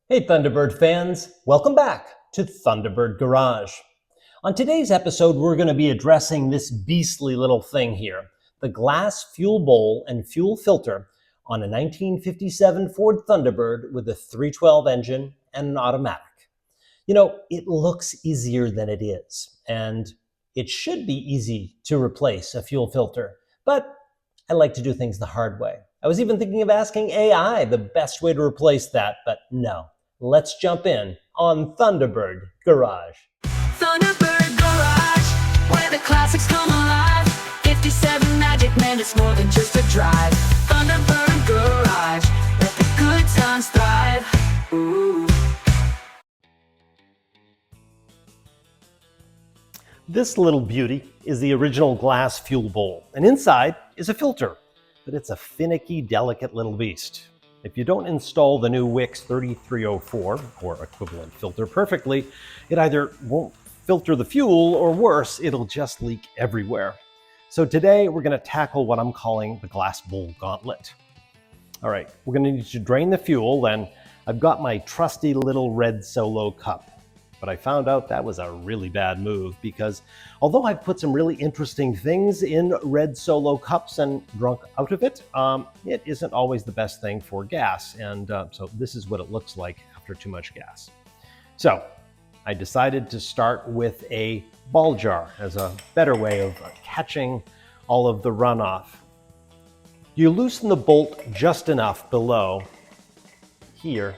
Hey Thunderbird fans, welcome back to Thunderbird Garage. On today's episode, we're going to be addressing this beastly little thing here, the glass fuel bowl and fuel filter on a 1957 Ford Thunderbird with a 312 engine and an automatic. You know, it looks easier than it is, and it should be easy to replace a fuel filter, but I like to do things the hard way. I was even thinking of asking AI the best way to replace that, but no. Let's jump in on Thunderbird Garage. Thunderbird Garage, where the classics come alive. 57 Magic Man, it's more than just a drive. Thunderbird Garage, let the good times thrive. Ooh. This little beauty is the original glass fuel bowl, and inside is a filter, but it's a finicky, delicate little beast. If you don't install the new Wix 3304 or equivalent filter perfectly, it either won't filter the fuel or worse, it'll just leak everywhere. So today we're going to tackle what I'm calling the glass bowl gauntlet. All right, we're going to need to drain the fuel, and I've got my trusty little red Solo cup. But I found out that was a really bad move because although I've put some really interesting things in red Solo cups and drunk out of it, it isn't always the best thing for gas. And so this is what it looks like after too much gas. So I decided to start with a ball jar as a better way of catching all of the runoff. You loosen the bolt just enough below here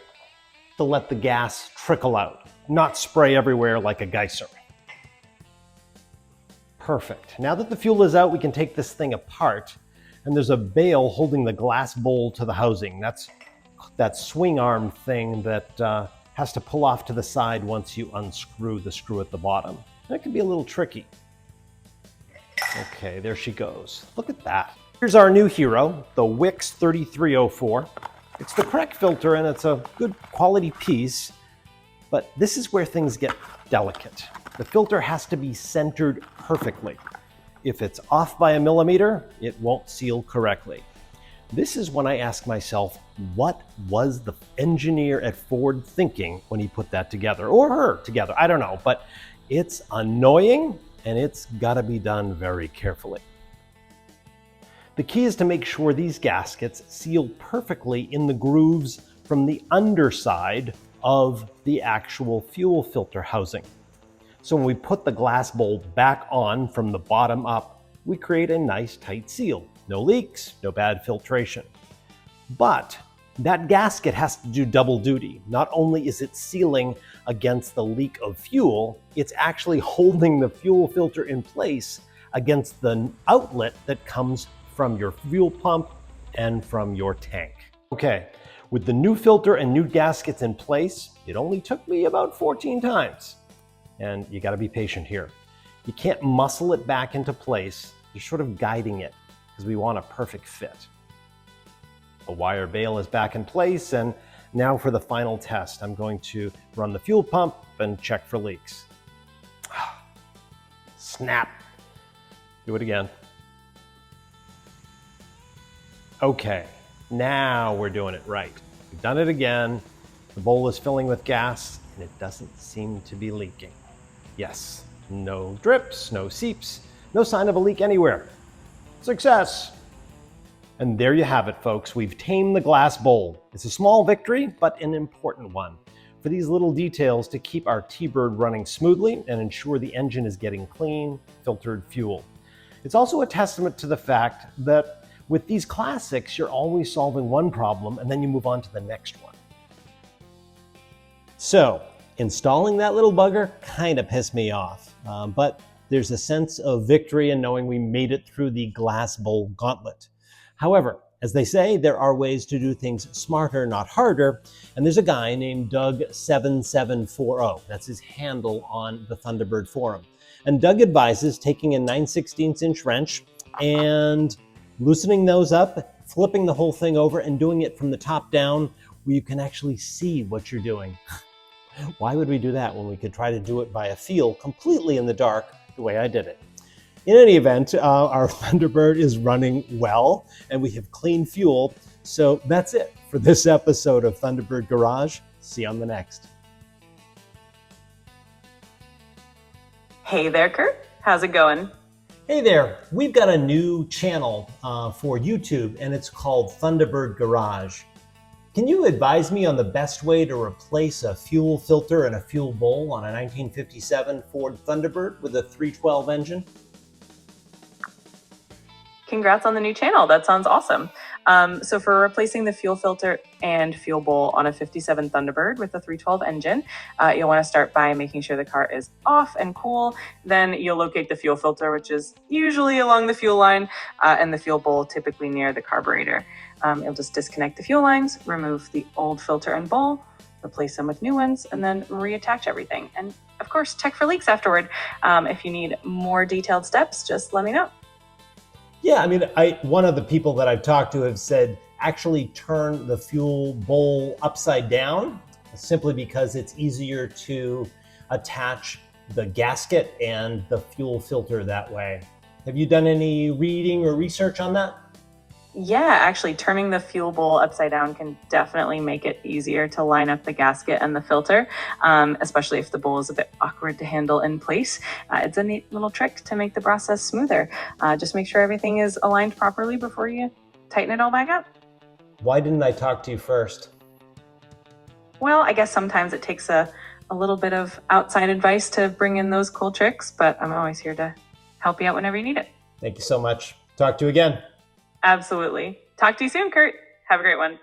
to let the gas trickle out. Not spray everywhere like a geyser. Perfect. Now that the fuel is out, we can take this thing apart, and there's a bail holding the glass bowl to the housing. That's that swing arm thing that has to pull off to the side once you unscrew the screw at the bottom. That can be a little tricky. Okay, there she goes. Look at that. Here's our new hero, the Wix 3304. It's the correct filter, and it's a good quality piece. But this is where things get delicate. The filter has to be centered perfectly. If it's off by a millimeter, it won't seal correctly. This is when I ask myself, what was the engineer at Ford thinking when he put that together? Or her together, I don't know. But it's annoying, and it's gotta be done very carefully. The key is to make sure these gaskets seal perfectly in the grooves from the underside of the actual fuel filter housing. So when we put the glass bowl back on from the bottom up, we create a nice tight seal. No leaks, no bad filtration. But that gasket has to do double duty. Not only is it sealing against the leak of fuel, it's actually holding the fuel filter in place against the outlet that comes from your fuel pump and from your tank. Okay. With the new filter and new gaskets in place, it only took me about 14 times. And you gotta be patient here. You can't muscle it back into place. You're sort of guiding it because we want a perfect fit. The wire bail is back in place, and now for the final test. I'm going to run the fuel pump and check for leaks. Snap. Do it again. Okay. Now we're doing it right. We've done it again. The bowl is filling with gas, and it doesn't seem to be leaking. Yes, no drips, no seeps, no sign of a leak anywhere. Success! And there you have it, folks. We've tamed the glass bowl. It's a small victory, but an important one. For these little details to keep our T-Bird running smoothly and ensure the engine is getting clean, filtered fuel. It's also a testament to the fact that with these classics, you're always solving one problem and then you move on to the next one. So, installing that little bugger kind of pissed me off, but there's a sense of victory in knowing we made it through the glass bowl gauntlet. However, as they say, there are ways to do things smarter, not harder, and there's a guy named Doug7740. That's his handle on the Thunderbird forum. And Doug advises taking a 9/16 inch wrench and loosening those up, flipping the whole thing over, and doing it from the top down where you can actually see what you're doing. Why would we do that when we could try to do it by a feel completely in the dark the way I did it? In any event, our Thunderbird is running well, and we have clean fuel, So that's it for this episode of Thunderbird Garage. See you on the next. Hey there, Curt. How's it going? Hey there, we've got a new channel for YouTube and it's called Thunderbird Garage. Can you advise me on the best way to replace a fuel filter and a fuel bowl on a 1957 Ford Thunderbird with a 312 engine? Congrats on the new channel. That sounds awesome. So for replacing the fuel filter and fuel bowl on a 57 Thunderbird with a 312 engine, you'll want to start by making sure the car is off and cool. Then you'll locate the fuel filter, which is usually along the fuel line, and the fuel bowl typically near the carburetor. You'll just disconnect the fuel lines, remove the old filter and bowl, replace them with new ones, and then reattach everything. And of course, check for leaks afterward. If you need more detailed steps, just let me know. Yeah, I mean, one of the people that I've talked to have said actually turn the fuel bowl upside down simply because it's easier to attach the gasket and the fuel filter that way. Have you done any reading or research on that? Yeah, actually turning the fuel bowl upside down can definitely make it easier to line up the gasket and the filter, especially if the bowl is a bit awkward to handle in place. It's a neat little trick to make the process smoother. Just make sure everything is aligned properly before you tighten it all back up. Why didn't I talk to you first? Well, I guess sometimes it takes a little bit of outside advice to bring in those cool tricks, but I'm always here to help you out whenever you need it. Thank you so much. Talk to you again. Absolutely. Talk to you soon, Curt. Have a great one.